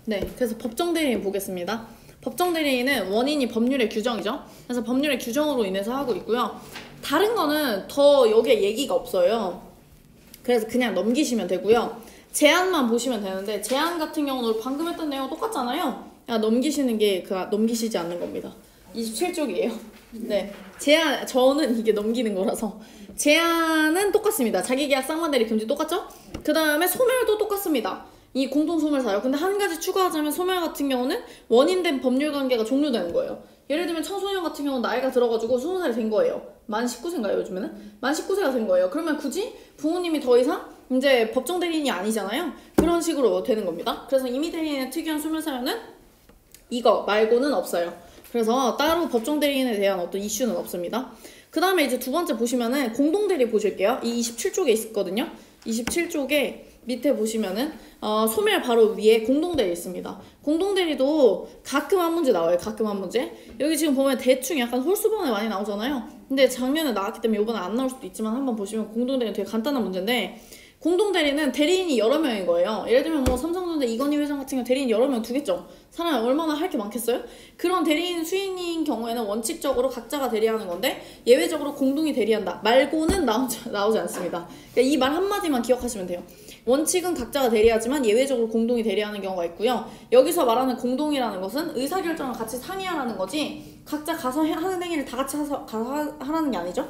네, 그래서 법정 대리인 보겠습니다. 법정 대리인은 원인이 법률의 규정이죠. 그래서 법률의 규정으로 인해서 하고 있고요. 다른 거는 더 여기에 얘기가 없어요. 그래서 그냥 넘기시면 되고요. 제안만 보시면 되는데 제안 같은 경우는 방금 했던 내용 똑같잖아요. 그냥 넘기시는 게 넘기시지 않는 겁니다. 27쪽이에요. 네, 제안 저는 이게 넘기는 거라서 제안은 똑같습니다. 자기계약 쌍방대리 금지 똑같죠? 그 다음에 소멸도 똑같습니다. 이 공동소멸사요. 근데 한 가지 추가하자면 소멸 같은 경우는 원인된 법률관계가 종료되는 거예요. 예를 들면 청소년 같은 경우는 나이가 들어가지고 20살이 된 거예요. 만 19세인가요 요즘에는? 만 19세가 된 거예요. 그러면 굳이 부모님이 더 이상 이제 법정 대리인이 아니잖아요. 그런 식으로 되는 겁니다. 그래서 임의 대리인의 특이한 소멸 사유는 이거 말고는 없어요. 그래서 따로 법정 대리인에 대한 어떤 이슈는 없습니다. 그 다음에 이제 두 번째 보시면은 공동대리 보실게요. 이 27쪽에 있거든요. 27쪽에 밑에 보시면은 소멸 바로 위에 공동대리 있습니다. 공동대리도 가끔 한 문제 나와요. 가끔 한 문제. 여기 지금 보면 대충 약간 홀수번에 많이 나오잖아요. 근데 작년에 나왔기 때문에 이번에 안 나올 수도 있지만 한번 보시면 공동대리는 되게 간단한 문제인데 공동대리는 대리인이 여러 명인 거예요. 예를 들면 뭐 삼성전자 이건희 회장 같은 경우 대리인 여러 명 두겠죠. 사람이 얼마나 할 게 많겠어요? 그런 대리인 수인인 경우에는 원칙적으로 각자가 대리하는 건데 예외적으로 공동이 대리한다 말고는 나오지 않습니다. 그러니까 이 말 한마디만 기억하시면 돼요. 원칙은 각자가 대리하지만 예외적으로 공동이 대리하는 경우가 있고요. 여기서 말하는 공동이라는 것은 의사결정을 같이 상의하라는 거지 각자 가서 하는 행위를 다 같이 가서 하라는 게 아니죠.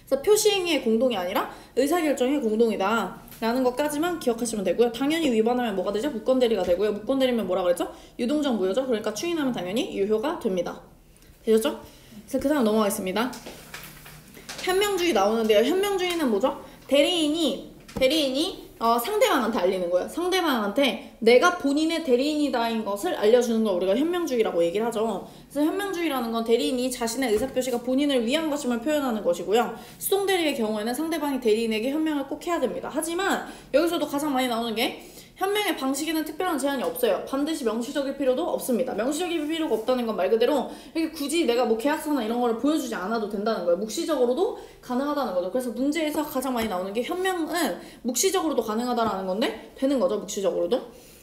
그래서 표시행위의 공동이 아니라 의사결정의 공동이다 라는 것까지만 기억하시면 되고요. 당연히 위반하면 뭐가 되죠? 무건대리가 되고요. 무건대리면 뭐라 그랬죠? 유동적 무효죠. 그러니까 추인하면 당연히 유효가 됩니다. 되셨죠? 그래서 그 다음 넘어가겠습니다. 현명주의 나오는데요. 현명주의는 뭐죠? 대리인이 상대방한테 알리는 거예요. 상대방한테 내가 본인의 대리인이다인 것을 알려주는 걸 우리가 현명주의라고 얘기를 하죠. 그래서 현명주의라는 건 대리인이 자신의 의사표시가 본인을 위한 것임을 표현하는 것이고요. 수동대리의 경우에는 상대방이 대리인에게 현명을 꼭 해야 됩니다. 하지만 여기서도 가장 많이 나오는 게 현명의 방식에는 특별한 제한이 없어요. 반드시 명시적일 필요도 없습니다. 명시적일 필요가 없다는 건 말 그대로 이게 굳이 내가 뭐 계약서나 이런 거를 보여주지 않아도 된다는 거예요. 묵시적으로도 가능하다는 거죠. 그래서 문제에서 가장 많이 나오는 게 현명은 묵시적으로도 가능하다라는 건데 되는 거죠. 묵시적으로도.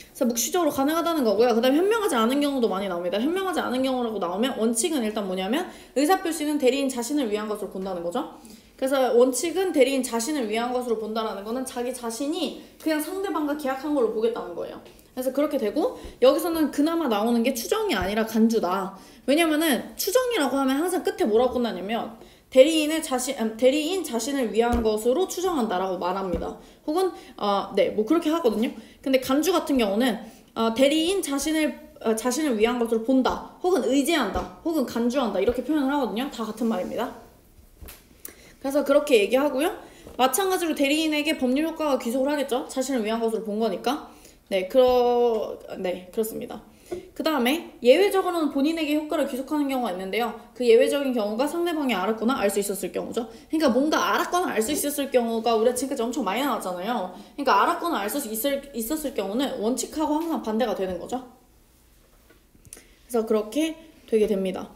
그래서 묵시적으로 가능하다는 거고요. 그 다음에 현명하지 않은 경우도 많이 나옵니다. 현명하지 않은 경우라고 나오면 원칙은 일단 뭐냐면 의사표시는 대리인 자신을 위한 것으로 본다는 거죠. 그래서 원칙은 대리인 자신을 위한 것으로 본다라는 거는 자기 자신이 그냥 상대방과 계약한 걸로 보겠다는 거예요. 그래서 그렇게 되고 여기서는 그나마 나오는 게 추정이 아니라 간주다. 왜냐면은 추정이라고 하면 항상 끝에 뭐라고 끝나냐면 대리인 자신을 위한 것으로 추정한다라고 말합니다. 혹은 뭐 그렇게 하거든요. 근데 간주 같은 경우는 대리인 자신을 위한 것으로 본다. 혹은 의지한다. 혹은 간주한다. 이렇게 표현을 하거든요. 다 같은 말입니다. 그래서 그렇게 얘기하고요. 마찬가지로 대리인에게 법률 효과가 귀속을 하겠죠. 자신을 위한 것으로 본 거니까. 네, 그렇습니다. 그 다음에 예외적으로는 본인에게 효과를 귀속하는 경우가 있는데요. 그 예외적인 경우가 상대방이 알았거나 알 수 있었을 경우죠. 그러니까 뭔가 알았거나 알 수 있었을 경우가 우리가 지금까지 엄청 많이 나왔잖아요. 그러니까 알았거나 알 수 있었을 경우는 원칙하고 항상 반대가 되는 거죠. 그래서 그렇게 되게 됩니다.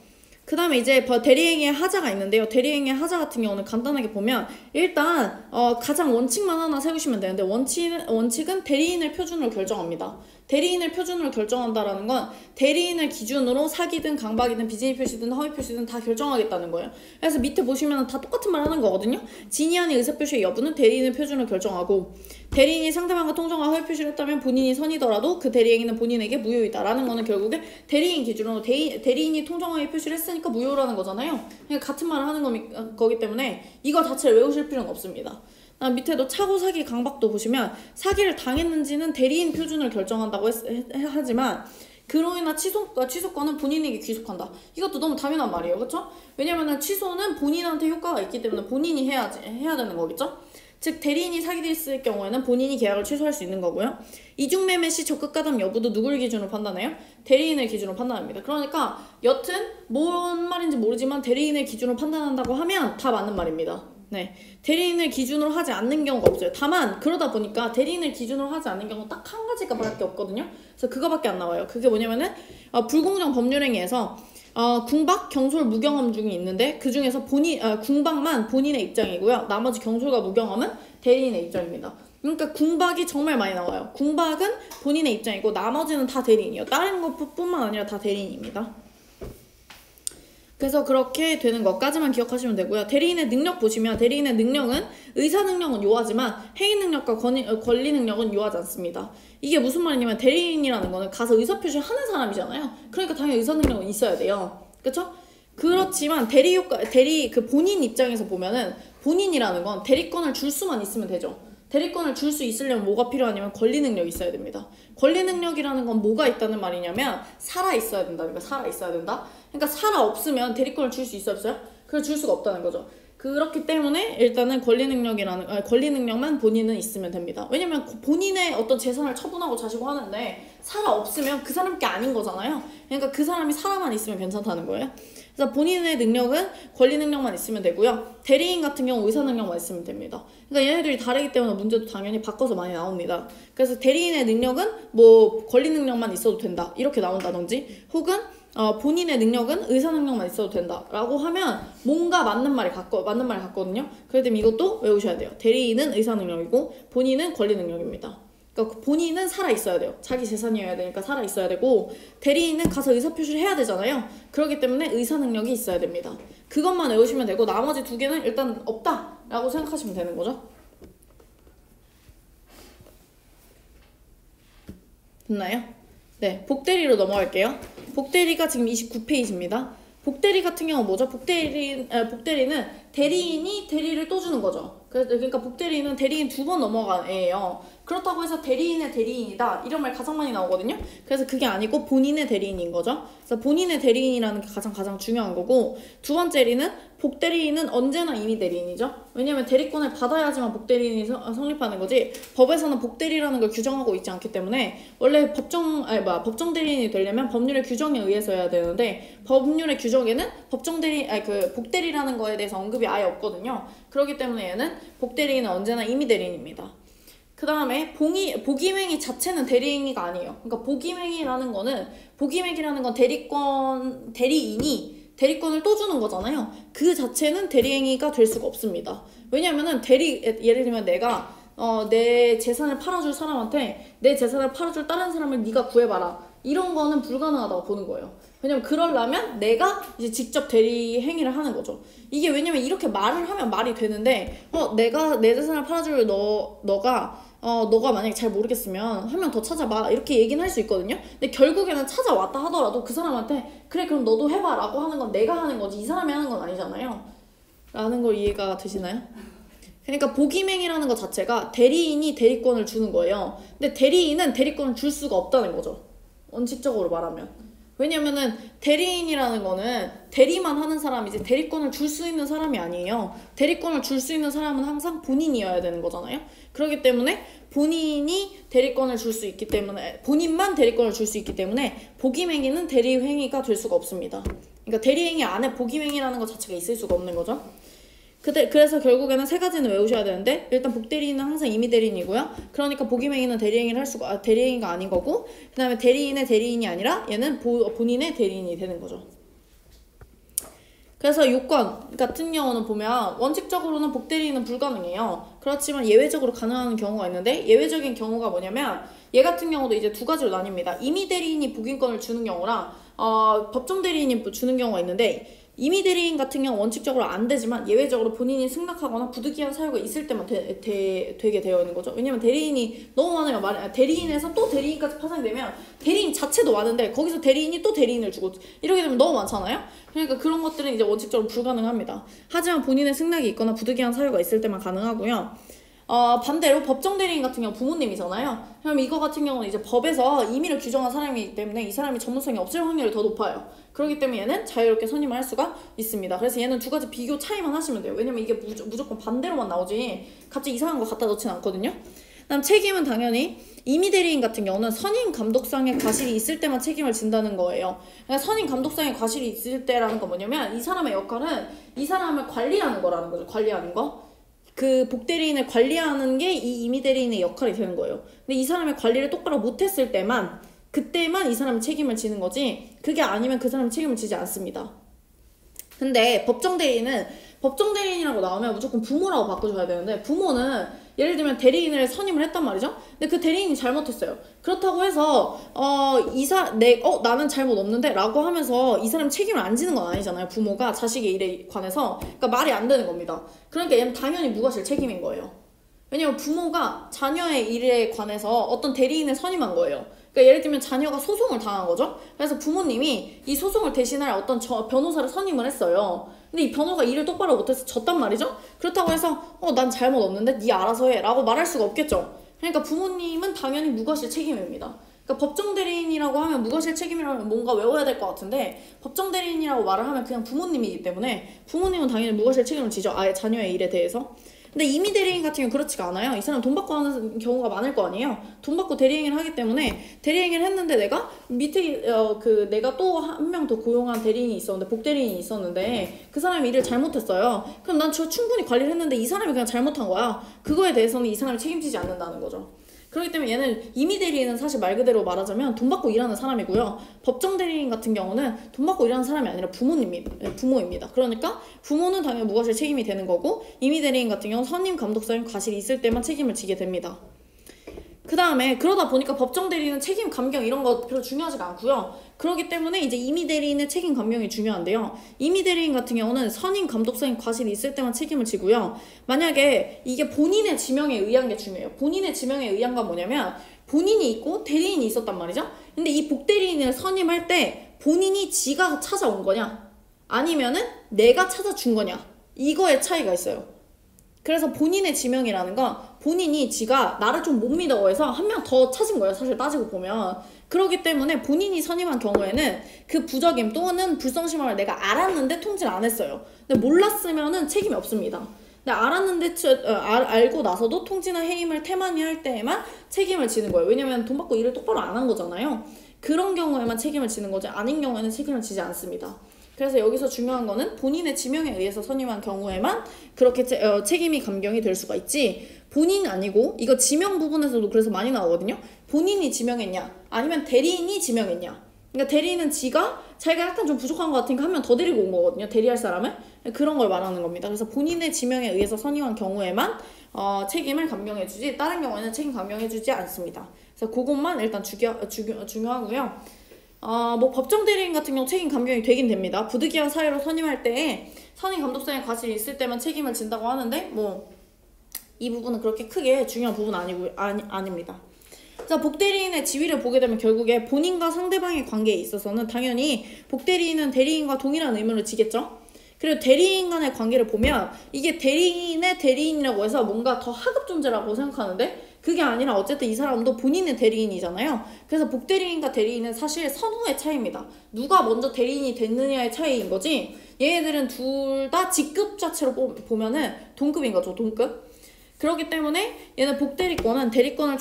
그 다음에 이제 대리행위의 하자가 있는데요. 대리행위의 하자 같은 경우는 간단하게 보면 일단 가장 원칙만 하나 세우시면 되는데 원칙은 대리인을 표준으로 결정합니다. 대리인을 표준으로 결정한다라는 건 대리인을 기준으로 사기든 강박이든 비진의 표시든 허위 표시든 다 결정하겠다는 거예요. 그래서 밑에 보시면 다 똑같은 말 하는 거거든요. 진의안의 의사표시의 여부는 대리인을 표준으로 결정하고 대리인이 상대방과 통정과 허위 표시를 했다면 본인이 선이더라도 그 대리행위는 본인에게 무효이다 라는 거는 결국에 대리인 기준으로 대리인이 통정허위 표시를 했으니까 무효라는 거잖아요. 그러니까 같은 말을 하는 거기 때문에 이거 자체를 외우실 필요는 없습니다. 밑에도 차고 사기 강박도 보시면 사기를 당했는지는 대리인 표준을 결정한다고 하지만 그로 인한 취소권은 본인에게 귀속한다. 이것도 너무 당연한 말이에요. 그렇죠? 왜냐면은 취소는 본인한테 효과가 있기 때문에 본인이 해야 되는 거겠죠? 즉 대리인이 사기됐을 경우에는 본인이 계약을 취소할 수 있는 거고요. 이중매매 시 적극가담 여부도 누구를 기준으로 판단해요? 대리인을 기준으로 판단합니다. 그러니까 여튼 뭔 말인지 모르지만 대리인을 기준으로 판단한다고 하면 다 맞는 말입니다. 네, 대리인을 기준으로 하지 않는 경우가 없어요. 다만 그러다 보니까 대리인을 기준으로 하지 않는 경우 딱 한 가지가 밖에 없거든요. 그래서 그거밖에 안 나와요. 그게 뭐냐면은 불공정 법률행위에서 궁박, 경솔, 무경험 중이 있는데 그 중에서 궁박만 본인의 입장이고요. 나머지 경솔과 무경험은 대리인의 입장입니다. 그러니까 궁박이 정말 많이 나와요. 궁박은 본인의 입장이고 나머지는 다 대리인이에요. 다른 것뿐만 아니라 다 대리인입니다. 그래서 그렇게 되는 것까지만 기억하시면 되고요. 대리인의 능력 보시면 대리인의 능력은 의사 능력은 요하지만 행위 능력과 권리 능력은 요하지 않습니다. 이게 무슨 말이냐면 대리인이라는 거는 가서 의사표시를 하는 사람이잖아요. 그러니까 당연히 의사 능력은 있어야 돼요. 그쵸? 그렇지만 그 본인 입장에서 보면은 본인이라는 건 대리권을 줄 수만 있으면 되죠. 대리권을 줄 수 있으려면 뭐가 필요하냐면 권리 능력이 있어야 됩니다. 권리 능력이라는 건 뭐가 있다는 말이냐면 살아 있어야 된다니까. 살아 있어야 된다. 그러니까 살아 없으면 대리권을 줄 수 있어요, 없어요? 그걸 줄 수가 없다는 거죠. 그렇기 때문에 일단은 권리 능력만 본인은 있으면 됩니다. 왜냐면 본인의 어떤 재산을 처분하고 자시고 하는데 살아 없으면 그 사람 게 아닌 거잖아요. 그러니까 그 사람이 살아만 있으면 괜찮다는 거예요. 그래서 본인의 능력은 권리 능력만 있으면 되고요. 대리인 같은 경우 의사 능력만 있으면 됩니다. 그러니까 얘네들이 다르기 때문에 문제도 당연히 바꿔서 많이 나옵니다. 그래서 대리인의 능력은 뭐 권리 능력만 있어도 된다 이렇게 나온다든지, 혹은 본인의 능력은 의사 능력만 있어도 된다라고 하면 뭔가 맞는 말이 같거든요. 그렇기 때문에 이것도 외우셔야 돼요. 대리인은 의사 능력이고 본인은 권리 능력입니다. 그러니까 본인은 살아 있어야 돼요. 자기 재산이어야 되니까 살아 있어야 되고, 대리인은 가서 의사 표시를 해야 되잖아요. 그렇기 때문에 의사 능력이 있어야 됩니다. 그것만 외우시면 되고 나머지 두 개는 일단 없다라고 생각하시면 되는 거죠. 됐나요? 네, 복대리로 넘어갈게요. 복대리가 지금 29페이지입니다. 복대리 같은 경우 뭐죠? 복대리는 대리인이 대리를 또 주는 거죠. 그러니까 복대리는 대리인 2번 넘어간 애예요. 그렇다고 해서 대리인의 대리인이다 이런 말 가장 많이 나오거든요. 그래서 그게 아니고 본인의 대리인인 거죠. 그래서 본인의 대리인이라는 게 가장 중요한 거고, 두 번째리는 복대리인은 언제나 임의 대리인이죠. 왜냐면 대리권을 받아야지만 복대리인이 성립하는 거지, 법에서는 복대리라는 걸 규정하고 있지 않기 때문에 원래 법정 대리인이 되려면 법률의 규정에 의해서 해야 되는데, 법률의 규정에는 복대리라는 거에 대해서 언급이 아예 없거든요. 그렇기 때문에 얘는 복대리인은 언제나 임의 대리인입니다. 그 다음에 복임행위 자체는 대리행위가 아니에요. 그러니까 복임행위라는 건 대리인이 대리권을 또 주는 거잖아요. 그 자체는 대리행위가 될 수가 없습니다. 왜냐면은 예를 들면 내가 내 재산을 팔아줄 사람한테 내 재산을 팔아줄 다른 사람을 네가 구해봐라, 이런 거는 불가능하다고 보는 거예요. 왜냐면 그러려면 내가 이제 직접 대리 행위를 하는 거죠. 이게 왜냐면 이렇게 말을 하면 말이 되는데, 내가 내 재산을 팔아줄 너가 만약에 잘 모르겠으면 한 명 더 찾아봐 이렇게 얘기는 할 수 있거든요. 근데 결국에는 찾아왔다 하더라도 그 사람한테 그래 그럼 너도 해봐 라고 하는 건 내가 하는 거지 이 사람이 하는 건 아니잖아요. 라는 걸 이해가 되시나요? 그러니까 복임행위라는 것 자체가 대리인이 대리권을 주는 거예요. 근데 대리인은 대리권을 줄 수가 없다는 거죠. 원칙적으로 말하면. 왜냐면은 대리인이라는 거는 대리만 하는 사람이지 대리권을 줄 수 있는 사람이 아니에요. 대리권을 줄 수 있는 사람은 항상 본인이어야 되는 거잖아요. 그렇기 때문에 본인만 대리권을 줄 수 있기 때문에 복임행위는 대리행위가 될 수가 없습니다. 그러니까 대리행위 안에 복임행위라는 것 자체가 있을 수가 없는 거죠. 그래서 결국에는 세 가지는 외우셔야 되는데, 일단 복대리인은 항상 임의 대리인이고요. 그러니까 복임행위는 대리행위가 아닌 거고, 그 다음에 대리인의 대리인이 아니라 얘는 본인의 대리인이 되는 거죠. 그래서 요건 같은 경우는 보면 원칙적으로는 복대리인은 불가능해요. 그렇지만 예외적으로 가능한 경우가 있는데, 예외적인 경우가 뭐냐면 얘 같은 경우도 이제 두 가지로 나뉩니다. 임의 대리인이 복인권을 주는 경우랑 법정 대리인이 주는 경우가 있는데, 임의 대리인 같은 경우 원칙적으로 안 되지만 예외적으로 본인이 승낙하거나 부득이한 사유가 있을 때만 되게 되어 있는 거죠. 왜냐면 대리인이 너무 많아요. 대리인에서 또 대리인까지 파생되면 대리인 자체도 많은데 거기서 대리인이 또 대리인을 주고 이러게 되면 너무 많잖아요. 그러니까 그런 것들은 이제 원칙적으로 불가능합니다. 하지만 본인의 승낙이 있거나 부득이한 사유가 있을 때만 가능하고요. 반대로 법정 대리인 같은 경우 부모님이잖아요. 그럼 이거 같은 경우는 이제 법에서 임의를 규정한 사람이기 때문에 이 사람이 전문성이 없을 확률이 더 높아요. 그렇기 때문에 얘는 자유롭게 선임을 할 수가 있습니다. 그래서 얘는 두 가지 비교 차이만 하시면 돼요. 왜냐면 이게 무조건 반대로만 나오지 갑자기 이상한 거 갖다 놓진 않거든요. 그다음 책임은 당연히 임의 대리인 같은 경우는 선임 감독상의 과실이 있을 때만 책임을 진다는 거예요. 그러니까 선임 감독상의 과실이 있을 때라는 건 뭐냐면 이 사람의 역할은 이 사람을 관리하는 거라는 거죠. 관리하는 거. 그 복대리인을 관리하는 게 이 임의 대리인의 역할이 되는 거예요. 근데 이 사람의 관리를 똑바로 못했을 때만, 그때만 이 사람이 책임을 지는 거지, 그게 아니면 그 사람이 책임을 지지 않습니다. 근데 법정대리인이라고 나오면 무조건 부모라고 바꿔줘야 되는데, 부모는 예를 들면 대리인을 선임을 했단 말이죠. 근데 그 대리인이 잘못했어요. 그렇다고 해서 나는 잘못 없는데 라고 하면서 이 사람 책임을 안 지는 건 아니잖아요. 부모가 자식의 일에 관해서. 그러니까 말이 안 되는 겁니다. 그러니까 얘는 당연히 무과실 책임인 거예요. 왜냐면 부모가 자녀의 일에 관해서 어떤 대리인을 선임한 거예요. 그러니까 예를 들면 자녀가 소송을 당한 거죠. 그래서 부모님이 이 소송을 대신할 어떤 변호사를 선임을 했어요. 근데 이 변호사가 일을 똑바로 못해서 졌단 말이죠. 그렇다고 해서 난 잘못 없는데 네 알아서 해 라고 말할 수가 없겠죠. 그러니까 부모님은 당연히 무과실 책임입니다. 그러니까 법정대리인이라고 하면 무과실 책임이라면 뭔가 외워야 될 것 같은데, 법정대리인이라고 말을 하면 그냥 부모님이기 때문에 부모님은 당연히 무과실 책임을 지죠. 아예 자녀의 일에 대해서. 근데 임의 대리인 같은 경우는 그렇지가 않아요. 이 사람 돈 받고 하는 경우가 많을 거 아니에요. 돈 받고 대리행위를 하기 때문에, 대리행위를 했는데 내가 밑에 내가 또 한 명 더 고용한 대리인이 있었는데, 복대리인이 있었는데 그 사람이 일을 잘못했어요. 그럼 난 충분히 관리를 했는데 이 사람이 그냥 잘못한 거야. 그거에 대해서는 이 사람이 책임지지 않는다는 거죠. 그렇기 때문에 얘는 임의 대리인은 사실 말 그대로 말하자면 돈 받고 일하는 사람이고요. 법정 대리인 같은 경우는 돈 받고 일하는 사람이 아니라 부모입니다. 그러니까 부모는 당연히 무과실 책임이 되는 거고, 임의 대리인 같은 경우는 선임, 감독, 사임, 과실이 있을 때만 책임을 지게 됩니다. 그 다음에 그러다 보니까 법정 대리인은 책임 감경 이런 거 별로 중요하지가 않고요. 그렇기 때문에 이제 임의 대리인의 책임 감경이 중요한데요. 임의 대리인 같은 경우는 선임, 감독, 사임, 과실이 있을 때만 책임을 지고요. 만약에 이게 본인의 지명에 의한 게 중요해요. 본인의 지명에 의한 건 뭐냐면, 본인이 있고 대리인이 있었단 말이죠. 근데 이 복대리인을 선임할 때 본인이 지가 찾아온 거냐, 아니면은 내가 찾아준 거냐, 이거의 차이가 있어요. 그래서 본인의 지명이라는 건 본인이 지가 나를 좀 못 믿어 해서 한 명 더 찾은 거예요. 사실 따지고 보면. 그렇기 때문에 본인이 선임한 경우에는 그 부적임 또는 불성실함을 내가 알았는데 통지를 안 했어요. 근데 몰랐으면은 책임이 없습니다. 근데 알았는데 알고 나서도 통지나 해임을 태만히 할 때에만 책임을 지는 거예요. 왜냐면 돈 받고 일을 똑바로 안 한 거잖아요. 그런 경우에만 책임을 지는 거지, 아닌 경우에는 책임을 지지 않습니다. 그래서 여기서 중요한 거는 본인의 지명에 의해서 선임한 경우에만 그렇게 책임이 감경이 될 수가 있지, 본인 아니고, 이거 지명 부분에서도 그래서 많이 나오거든요. 본인이 지명했냐 아니면 대리인이 지명했냐. 그러니까 대리인은 자기가 약간 좀 부족한 것 같으니까 한 명 더 데리고 온 거거든요. 대리할 사람을. 그런 걸 말하는 겁니다. 그래서 본인의 지명에 의해서 선임한 경우에만 책임을 감경해주지, 다른 경우에는 책임 감경해주지 않습니다. 그래서 그것만 일단 중요하고요. 뭐 법정 대리인 같은 경우 책임 감경이 되긴 됩니다. 부득이한 사유로 선임할 때에 선임, 감독사의 과실이 있을 때만 책임을 진다고 하는데, 뭐 이 부분은 그렇게 크게 중요한 부분은 아닙니다. 자, 복대리인의 지위를 보게 되면 결국에 본인과 상대방의 관계에 있어서는 당연히 복대리인은 대리인과 동일한 의무를 지겠죠. 그리고 대리인 간의 관계를 보면 이게 대리인의 대리인이라고 해서 뭔가 더 하급 존재라고 생각하는데, 그게 아니라 어쨌든 이 사람도 본인의 대리인이잖아요. 그래서 복대리인과 대리인은 사실 선후의 차이입니다. 누가 먼저 대리인이 됐느냐의 차이인 거지, 얘네들은 둘 다 직급 자체로 보면은 동급인 거죠. 동급. 그렇기 때문에 얘는 복대리권은 대리권을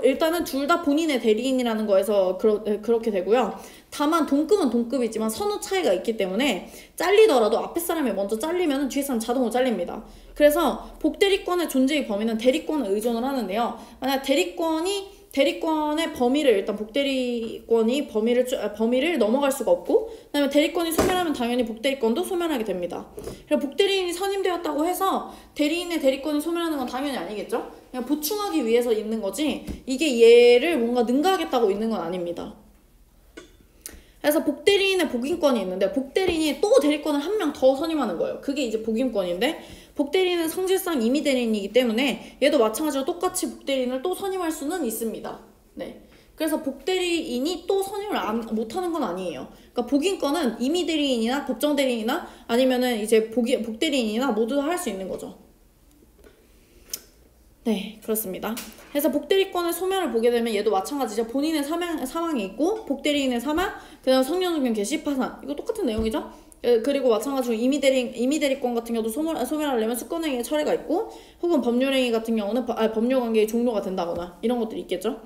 일단은 둘 다 본인의 대리인이라는 거에서 그렇게 되고요. 다만 동급은 동급이지만 선후 차이가 있기 때문에 잘리더라도 앞에 사람이 먼저 잘리면 뒤에 사람 자동으로 잘립니다. 그래서 복대리권의 존재의 범위는 대리권을 의존을 하는데요. 만약 대리권의 범위를, 일단 복대리권이 범위를 넘어갈 수가 없고, 그 다음에 대리권이 소멸하면 당연히 복대리권도 소멸하게 됩니다. 그래서 복대리인이 선임되었다고 해서 대리인의 대리권이 소멸하는 건 당연히 아니겠죠? 그냥 보충하기 위해서 있는 거지, 이게 얘를 뭔가 능가하겠다고 있는 건 아닙니다. 그래서 복대리인의 복임권이 있는데, 복대리인이 또 대리권을 한 명 더 선임하는 거예요. 그게 이제 복임권인데, 복대리인은 성질상 임의 대리인이기 때문에 얘도 마찬가지로 똑같이 복대리인을 또 선임할 수는 있습니다. 네. 그래서 복대리인이 또 선임을 못하는 건 아니에요. 그러니까 복임권은 임의 대리인이나 법정 대리인이나 아니면은 이제 복대리인이나 모두 할 수 있는 거죠. 네, 그렇습니다. 그래서 복대리권의 소멸을 보게 되면 얘도 마찬가지죠. 본인의 사망이 있고, 복대리인의 사망, 그 다음 성년후견 개시, 파산. 이거 똑같은 내용이죠. 그리고 마찬가지로 임의 대리권 같은 경우도 소멸하려면 수권행위의 철회가 있고, 혹은 법률행위 같은 경우는 법률관계의 종료가 된다거나 이런 것들이 있겠죠.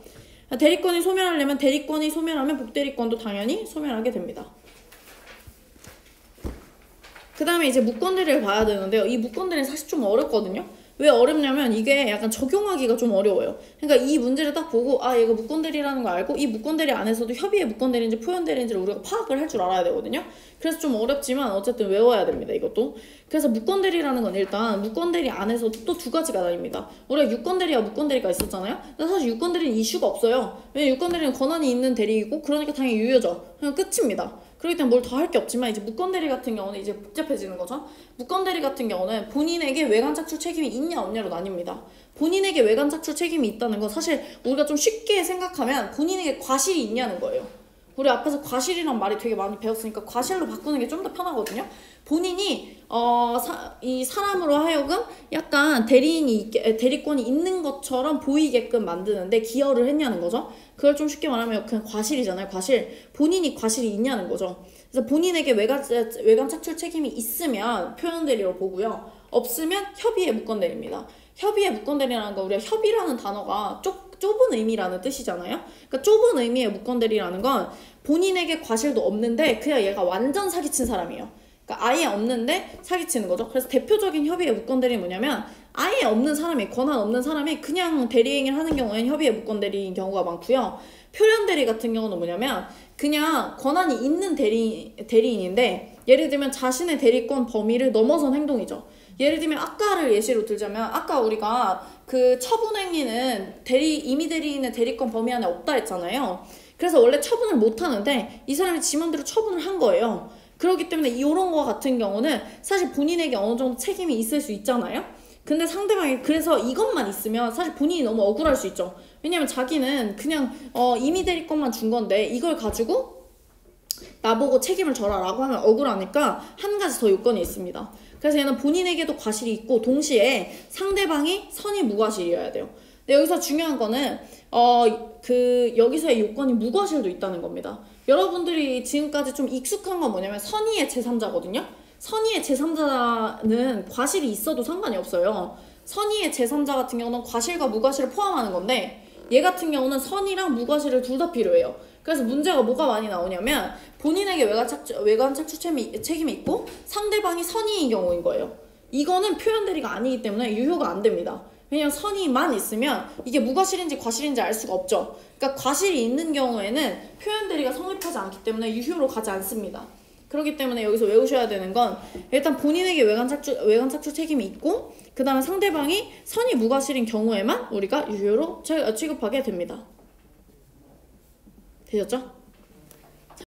대리권이 소멸하려면, 대리권이 소멸하면 복대리권도 당연히 소멸하게 됩니다. 그 다음에 이제 무권대리를 봐야 되는데요. 이 무권대리는 사실 좀 어렵거든요. 왜 어렵냐면 이게 약간 적용하기가 좀 어려워요. 그러니까 이 문제를 딱 보고 아 얘가 무권대리라는 걸 알고 이 무권대리 안에서도 협의의 무권대리인지 표현대리인지를 우리가 파악을 할 줄 알아야 되거든요. 그래서 좀 어렵지만 어쨌든 외워야 됩니다. 이것도. 그래서 무권대리라는 건 일단 무권대리 안에서 또 두 가지가 나뉩니다. 우리가 유권대리와 무권대리가 있었잖아요. 근데 사실 유권대리는 이슈가 없어요. 왜냐면 유권대리는 권한이 있는 대리이고 그러니까 당연히 유효죠. 그냥 끝입니다. 그렇기 때문에 뭘 더 할 게 없지만 이제 무권대리 같은 경우는 이제 복잡해지는 거죠. 무권대리 같은 경우는 본인에게 외관 착출 책임이 있냐 없냐로 나뉩니다. 본인에게 외관 착출 책임이 있다는 건 사실 우리가 좀 쉽게 생각하면 본인에게 과실이 있냐는 거예요. 우리 앞에서 과실이란 말이 되게 많이 배웠으니까 과실로 바꾸는 게 좀 더 편하거든요. 본인이 이 사람으로 하여금 약간 대리권이 있는 것처럼 보이게끔 만드는데 기여를 했냐는 거죠. 그걸 좀 쉽게 말하면 그냥 과실이잖아요. 과실. 본인이 과실이 있냐는 거죠. 그래서 본인에게 외관 착출 책임이 있으면 표현대리로 보고요. 없으면 협의의 무권대리입니다. 협의의 무권대리라는 거 우리가 협의라는 단어가 좁은 의미라는 뜻이잖아요. 그러니까 좁은 의미의 무권대리라는 건 본인에게 과실도 없는데 그냥 얘가 완전 사기친 사람이에요. 그러니까 아예 없는데 사기치는 거죠. 그래서 대표적인 협의의 무권대리는 뭐냐면 아예 없는 사람이 권한 없는 사람이 그냥 대리행위를 하는 경우에는 협의의 무권대리인 경우가 많고요. 표현대리 같은 경우는 뭐냐면 그냥 권한이 있는 대리인인데 예를 들면 자신의 대리권 범위를 넘어선 행동이죠. 예를 들면 아까를 예시로 들자면 아까 우리가 그 처분행위는 임의 대리인의 대리권 범위 안에 없다 했잖아요. 그래서 원래 처분을 못 하는데 이 사람이 지 맘대로 처분을 한 거예요. 그렇기 때문에 이런 거 같은 경우는 사실 본인에게 어느 정도 책임이 있을 수 있잖아요. 근데 상대방이 그래서 이것만 있으면 사실 본인이 너무 억울할 수 있죠. 왜냐면 자기는 그냥 임의 대리권만 준 건데 이걸 가지고 나보고 책임을 져라 라고 하면 억울하니까 한 가지 더 요건이 있습니다. 그래서 얘는 본인에게도 과실이 있고 동시에 상대방이 선의 무과실이어야 돼요. 근데 여기서 중요한 거는 여기서의 요건이 무과실도 있다는 겁니다. 여러분들이 지금까지 좀 익숙한 건 뭐냐면 선의의 제3자거든요. 선의의 제3자는 과실이 있어도 상관이 없어요. 선의의 제3자 같은 경우는 과실과 무과실을 포함하는 건데 얘 같은 경우는 선의랑 무과실을 둘 다 필요해요. 그래서 문제가 뭐가 많이 나오냐면 본인에게 외관 착취 책임이 있고 상대방이 선의인 경우인 거예요. 이거는 표현대리가 아니기 때문에 유효가 안 됩니다. 왜냐면 선의만 있으면 이게 무과실인지 과실인지 알 수가 없죠. 그러니까 과실이 있는 경우에는 표현대리가 성립하지 않기 때문에 유효로 가지 않습니다. 그렇기 때문에 여기서 외우셔야 되는 건 일단 본인에게 외관 착취 책임이 있고 그 다음에 상대방이 선의 무과실인 경우에만 우리가 유효로 취급하게 됩니다. 되셨죠?